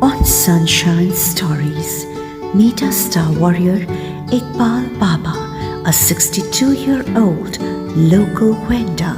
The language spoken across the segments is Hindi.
On Sunshine Stories, meet a star warrior, Iqbal Baba, a 62-year-old local vendor.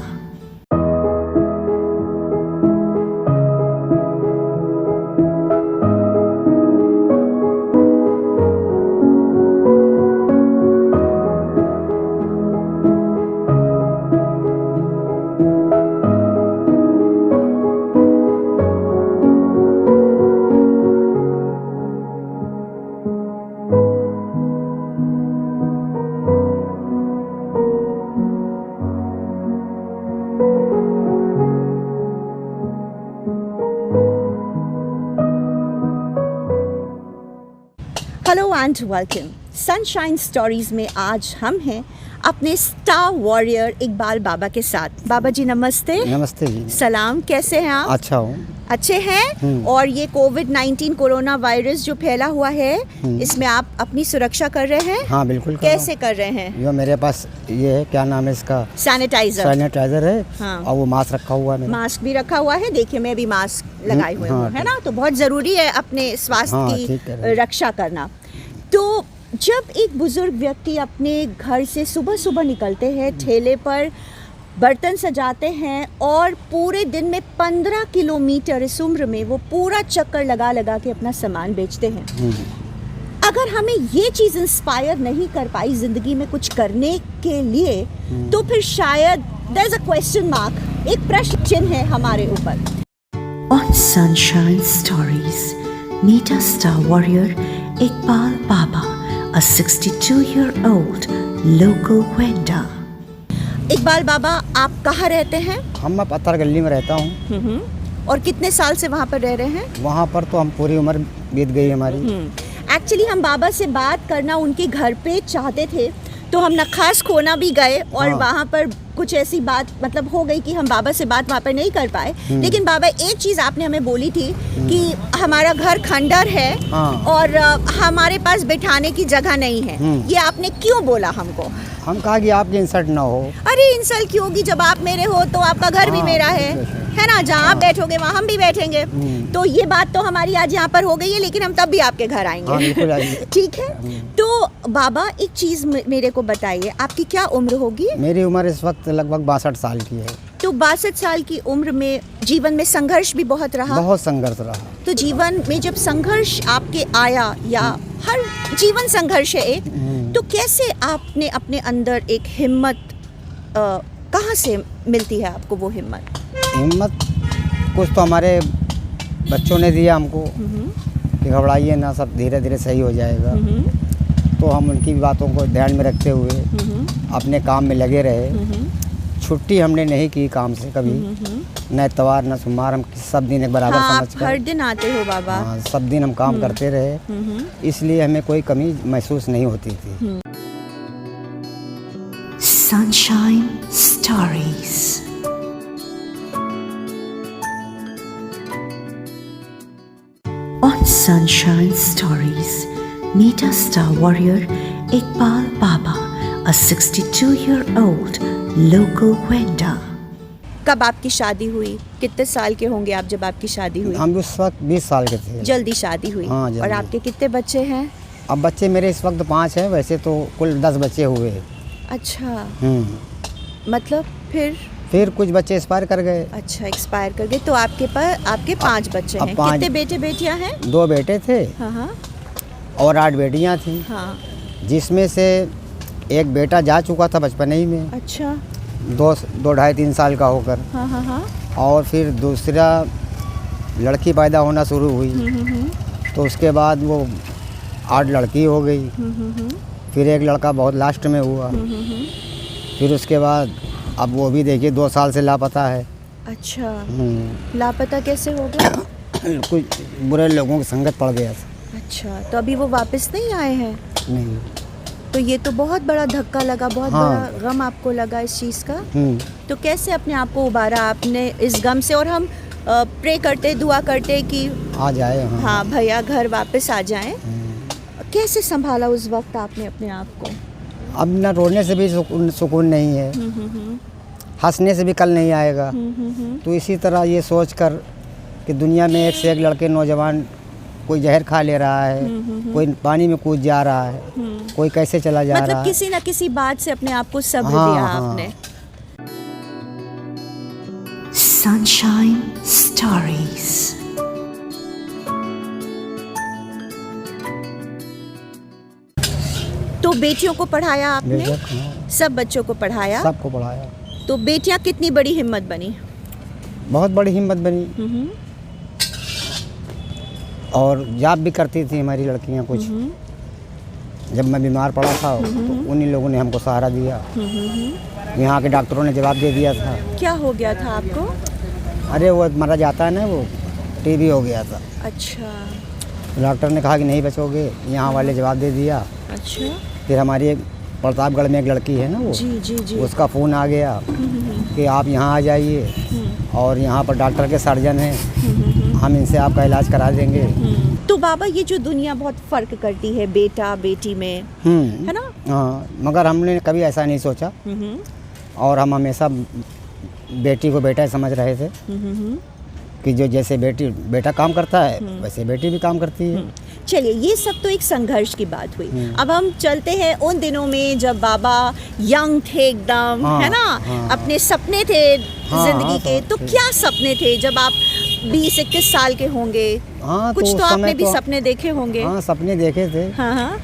Hello and welcome sunshine stories में आज हम हैं अपने स्टार वॉरियर इकबाल बाबा के साथ। बाबा जी नमस्ते। नमस्ते जी। सलाम, कैसे हैं आप? अच्छा हूँ। अच्छे हैं। और ये कोविड-19 कोरोना वायरस जो फैला हुआ है इसमें आप अपनी सुरक्षा कर रहे हैं? हाँ बिल्कुल। कैसे कर रहे हैं? जो मेरे पास ये है, क्या नाम है इसका? सैनिटाइजर है। हाँ। और वो मास्क रखा हुआ है। मास्क भी रखा हुआ है। देखिए मैं भी मास्क लगाए हुए हूँ, है ना? तो बहुत ज़रूरी है अपने स्वास्थ्य की रक्षा करना। तो जब एक बुजुर्ग व्यक्ति अपने घर से सुबह सुबह निकलते हैं, ठेले पर बर्तन सजाते हैं और पूरे दिन में 15 किलोमीटर इस उम्र में वो पूरा चक्कर लगा लगा के अपना सामान बेचते हैं, अगर हमें ये चीज़ इंस्पायर नहीं कर पाई ज़िंदगी में कुछ करने के लिए, तो फिर शायद there is a question mark, एक प्रश्न चिन्ह है हमारे ऊपर। On Sunshine Stories, meet a star warrior, Iqbal Baba, a 62-year-old local vendor. Iqbal बाबा, आप कहाँ रहते हैं? हम पत्थर गली में रहता हूँ। और कितने साल से वहाँ पर रह रहे हैं? वहाँ पर तो हम पूरी उम्र बीत गई हमारी। एक्चुअली हम बाबा से बात करना उनके घर पे चाहते थे, तो हम नखास खोना भी गए और वहाँ पर कुछ ऐसी बात मतलब हो गई कि हम बाबा से बात वहाँ पर नहीं कर पाए। लेकिन बाबा, एक चीज़ आपने हमें बोली थी कि हमारा घर खंडर है और हमारे पास बैठाने की जगह नहीं है। ये आपने क्यों बोला हमको? हम कहा कि आपकी इंसल्ट ना हो। अरे इंसल्ट क्यों होगी, जब आप मेरे हो तो आपका घर भी मेरा है ना? जहाँ आप बैठोगे वहाँ हम भी बैठेंगे। तो ये बात तो हमारी आज यहाँ पर हो गई है, लेकिन हम तब भी आपके घर आएंगे। ठीक है। तो बाबा, एक चीज़ मेरे को बताइए, आपकी क्या उम्र होगी? मेरी उम्र इस वक्त लगभग 62 साल की है। तो 62 साल की उम्र में जीवन में संघर्ष भी बहुत रहा? बहुत संघर्ष रहा। तो जीवन में जब संघर्ष आपके आया, या हर जीवन संघर्ष है एक, तो कैसे आपने अपने अंदर एक हिम्मत, कहाँ से मिलती है आपको वो हिम्मत? कुछ तो हमारे बच्चों ने दिया हमको कि घबराइए ना, सब धीरे धीरे सही हो जाएगा। तो हम उनकी बातों को ध्यान में रखते हुए अपने काम में लगे रहे। छुट्टी हमने नहीं की काम से कभी, न इतवार न सोमवार, हम सब दिन एक बराबर समझकर। हर दिन आते हो बाबा? हाँ, सब दिन हम काम करते रहे, इसलिए हमें कोई कमी महसूस नहीं होती थी। Sunshine Stories. On Sunshine Stories, meet a star warrior, Iqbal Baba, a 62-year-old local vendor. कब आपकी शादी हुई? कितने साल के होंगे आप जब आपकी शादी हुई? हम उस वक्त 20 साल के थे। जल्दी शादी हुई? हाँ, जल्दी। और आपके कितने बच्चे हैं? अब बच्चे मेरे इस वक्त 5 हैं, वैसे तो कुल 10 बच्चे हुए। अच्छा। मतलब फिर कुछ बच्चे एक्सपायर कर गए। अच्छा, एक्सपायर कर गए। तो आपके 5 बच्चे हैं। कितने बेटे बेटियां हैं? 2 बेटे थे। हाँ। और 8 बेटियां थी। हाँ। जिसमें से एक बेटा जा चुका था बचपन ही में। अच्छा। 2 ढाई 3 साल का होकर। हाँ। और फिर दूसरा लड़की पैदा होना शुरू हुई। तो उसके बाद वो 8 लड़की हो गई। फिर एक लड़का बहुत लास्ट में हुआ। फिर उसके बाद अब वो भी देखिए 2 साल से लापता है। अच्छा। लापता कैसे हो गया? कुछ बुरे लोगों की संगत पड़ गया था। अच्छा, तो अभी वो वापस नहीं आए हैं? नहीं। तो ये तो बहुत बड़ा धक्का लगा, बहुत बड़ा गम आपको लगा इस चीज़ का। तो कैसे अपने आप को उबारा आपने इस गम से? और हम प्रे करते, दुआ करते कि आ जाए। हाँ भैया घर वापस आ जाएं। कैसे संभाला उस वक्त आपने अपने आप को? अब ना रोने से भी सुकून नहीं है, हंसने से भी कल नहीं आएगा। तो इसी तरह ये सोच कर कि दुनिया में एक से एक लड़के नौजवान कोई जहर खा ले रहा है, कोई पानी में कूद जा रहा है, कोई कैसे चला जा रहा मतलब है। किसी ना किसी बात से अपने आप को सब्र हाँ, दिया हाँ। आपने। Sunshine Stories. तो बेटियों को पढ़ाया आपने, बेशक, हाँ, सब बच्चों को पढ़ाया। सबको पढ़ाया। तो बेटियां कितनी बड़ी हिम्मत बनी? बहुत बड़ी हिम्मत बनी और जॉब भी करती थी हमारी लड़कियां कुछ। जब मैं बीमार पड़ा था तो उन्हीं लोगों ने हमको सहारा दिया। यहाँ के डॉक्टरों ने जवाब दे दिया था। क्या हो गया था आपको? अरे वो मरा जाता है ना, वो टीबी हो गया था। अच्छा डॉक्टर ने कहा कि नहीं बचोगे, यहाँ वाले जवाब दे दिया। अच्छा। फिर हमारी एक प्रतापगढ़ में एक लड़की है ना, वो जी जी जी। उसका फ़ोन आ गया कि आप यहाँ आ जाइए और यहाँ पर डॉक्टर के सर्जन हैं, हम इनसे आपका इलाज करा देंगे। तो बाबा ये जो दुनिया बहुत फर्क करती है बेटा बेटी में, है ना? हाँ, मगर हमने कभी ऐसा नहीं सोचा और हम हमेशा बेटी को बेटा समझ रहे थे कि जो जैसे बेटा काम करता है वैसे बेटी भी काम करती है। चलिए ये सब तो एक संघर्ष की बात हुई। अब हम चलते हैं उन दिनों में जब बाबा यंग थे एकदम, हाँ, है ना? हाँ। अपने सपने थे हाँ, जिंदगी हाँ, के। तो थे। क्या सपने थे जब आप 20-21 साल के होंगे? हाँ, कुछ उस तो आपने समय भी सपने देखे होंगे। हाँ, सपने देखे थे हाँ हाँ।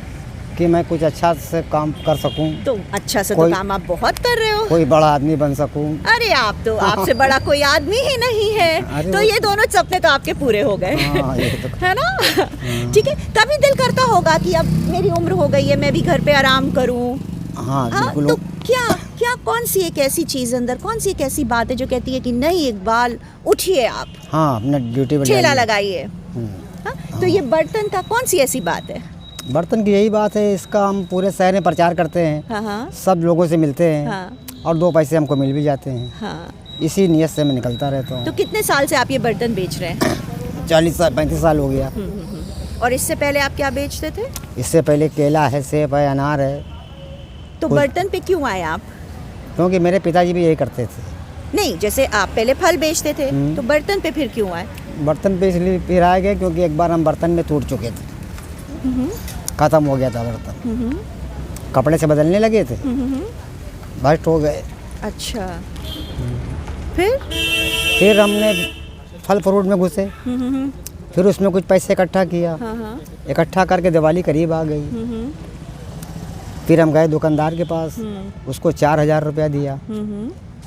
कि मैं कुछ अच्छा से काम कर सकूं, तो अच्छा से तो कोई- काम आप बहुत कर रहे हो। कोई बड़ा आदमी बन सकूं। अरे आप तो आपसे बड़ा कोई आदमी ही नहीं है। अरे तो वो- ये दोनों सपने तो आपके पूरे हो गए। हाँ, ये तो है ना? ठीक है। तभी दिल करता होगा कि अब मेरी उम्र हो गई है, मैं भी घर पे आराम करूं। हाँ, हाँ, बिल्कुल। तो क्या क्या कौन सी एक ऐसी चीज अंदर, कौन सी एक ऐसी बात है जो कहती है कि नहीं इकबाल उठिए, आप हाँ, अपना ड्यूटी पर ठेला जाइए। लगाइए। हाँ? तो ये बर्तन का कौन सी ऐसी बात है? बर्तन की यही बात है, इसका हम पूरे शहर में प्रचार करते हैं। हाँ हाँ सब लोगों से मिलते हैं हाँ और 2 पैसे हमको मिल भी जाते हैं। हाँ। इसी नियत से मैं निकलता रहता तो हूँ। कितने साल से आप ये बर्तन बेच रहे हैं? 40 साल 35 साल हो गया। और इससे पहले आप क्या बेचते थे? इससे पहले केला है, सेब है, अनार है। तो कुछ- बर्तन पे क्यों आए आप? क्योंकि मेरे पिताजी भी यही करते थे। नहीं, जैसे आप पहले फल बेचते थे तो बर्तन पे फिर क्यों आए? बर्तन पे इसलिए फिर आ गए क्योंकि एक बार हम बर्तन में टूट चुके थे, ख़त्म हो गया था बर्तन। कपड़े से बदलने लगे थे, बस्ट हो गए। अच्छा। फिर? फिर हमने फल फ्रूट में घुसे, फिर उसमें कुछ पैसे इकट्ठा किया। हाँ हाँ। इकट्ठा करके दिवाली करीब आ गई। फिर हम गए दुकानदार के पास, उसको 4000 रुपया दिया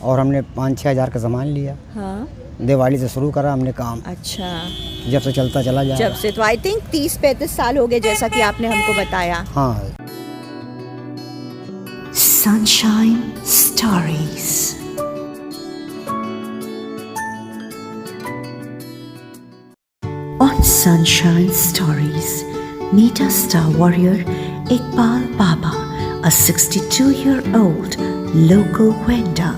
और हमने 5-6 हज़ार का सामान लिया। हाँ। दिवाली से शुरू करा हमने काम, अच्छा। जब से चलता चला जा जब रहा। से तो आई थिंक 30-35 साल हो गए, जैसा कि आपने हमको बताया। हाँ। Sunshine Stories. On Sunshine Stories, meet a star warrior Iqbal Baba, a 62-year-old local vendor.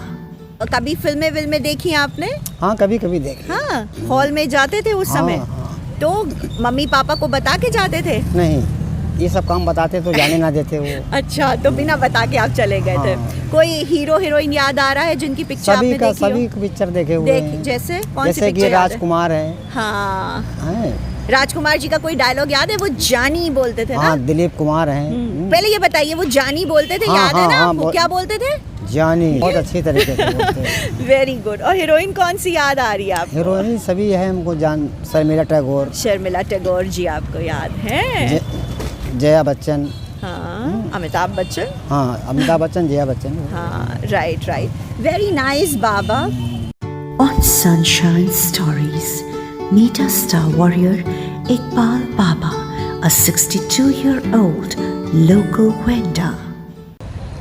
कभी फिल्में देखी आपने? हाँ, कभी कभी देखे। हाँ, हॉल में जाते थे उस हाँ, समय? हाँ। तो मम्मी पापा को बता के जाते थे? नहीं, ये सब काम बताते तो जाने ना देते वो। अच्छा, तो बिना बता के आप चले गए थे। हाँ। कोई हीरो हीरोइन याद आ रहा है जिनकी पिक्चर सभी आपने का देखी हो? सभी पिक्चर देखे हुए हैं। जैसे कौन सी जैसे कि पिक्चर याद है? राजकुमार है। हाँ, हैं? राजकुमार जी का कोई डायलॉग याद है? वो जानी बोलते थे ना? हाँ, दिलीप कुमार हैं। पहले ये बताइए, वो जानी बोलते थे, हाँ, याद है हाँ, ना हाँ, आपको? क्या बोलते थे? जानी बहुत अच्छी तरीके से बोलते हैं। Very good. और हीरोइन कौन सी याद आ रही है आपको? हीरोइन सभी है हमको जान, शर्मिला टैगोर, शर्मिला टैगोर जी आपको याद है? जया बच्चन। हाँ, अमिताभ बच्चन। हाँ, अमिताभ बच्चन, जया बच्चन। हाँ, right right. Very nice Baba. On Sunshine Stories, meet a star warrior Iqbal Baba, a 62-year-old local vendor.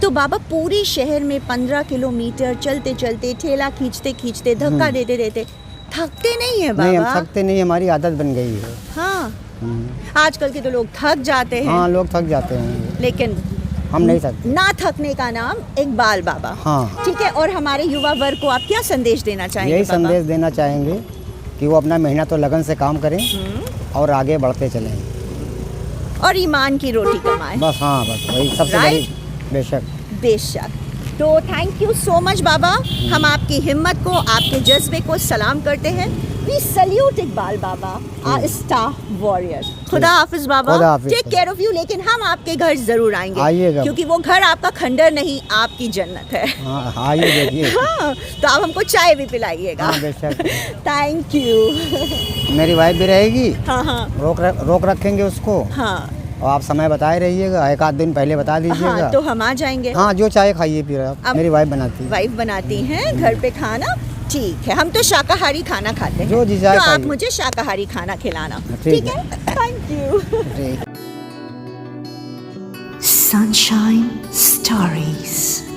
तो बाबा पूरे शहर में 15 किलोमीटर चलते चलते, ठेला खींचते खींचते, धक्का देते देते थकते नहीं है नहीं, हम बाबा? थकते नहीं, हमारी आदत बन गई है। हाँ, आजकल के तो लोग थक जाते हैं। हाँ, लोग थक जाते हैं, लेकिन हम नहीं थकते। ना थकने का नाम इकबाल बाबा। हाँ। ठीक है। और हमारे युवा वर्ग को आप क्या संदेश देना चाहेंगे यही बाबा? संदेश देना चाहेंगे कि वो अपना मेहनत और लगन से काम करें और आगे बढ़ते चलें। और ईमान की रोटी कमाएं। बस, हाँ, बस वही सबसे Right? बड़ी। बेशक। बेशक। तो थैंक यू सो मच बाबा। हम आपकी हिम्मत को, आपके जज्बे को सलाम करते हैं। वी सल्यूट इकबाल बाबा, आ स्टार वॉरियर। खुदा हाफिज बाबा, खुदा हाफिज। Take care of you. लेकिन हम आपके घर जरूर आएंगे, आइएगा। क्योंकि वो घर आपका खंडर नहीं, आपकी जन्नत है। हाँ आइए देखिए। हाँ, तो आप हमको चाय भी पिलाइएगा। हाँ बेशक। Thank you. मेरी वाइफ भी रहेगी, हाँ हाँ रोक रखेंगे उसको। हाँ और आप समय बताए रहिएगा, एक आध दिन पहले बता दीजिएगा। हाँ, तो हम आ जाएंगे। हाँ जो चाहे खाइए फिर आप, अब- मेरी वाइफ बनाती है। वाइफ बनाती हैं घर पे खाना, ठीक है। हम तो शाकाहारी खाना खाते हैं, जो जी चाहे तो आप खाइए। मुझे शाकाहारी खाना खिलाना, ठीक ठीक है? Thank you. ठीक। Sunshine Stories.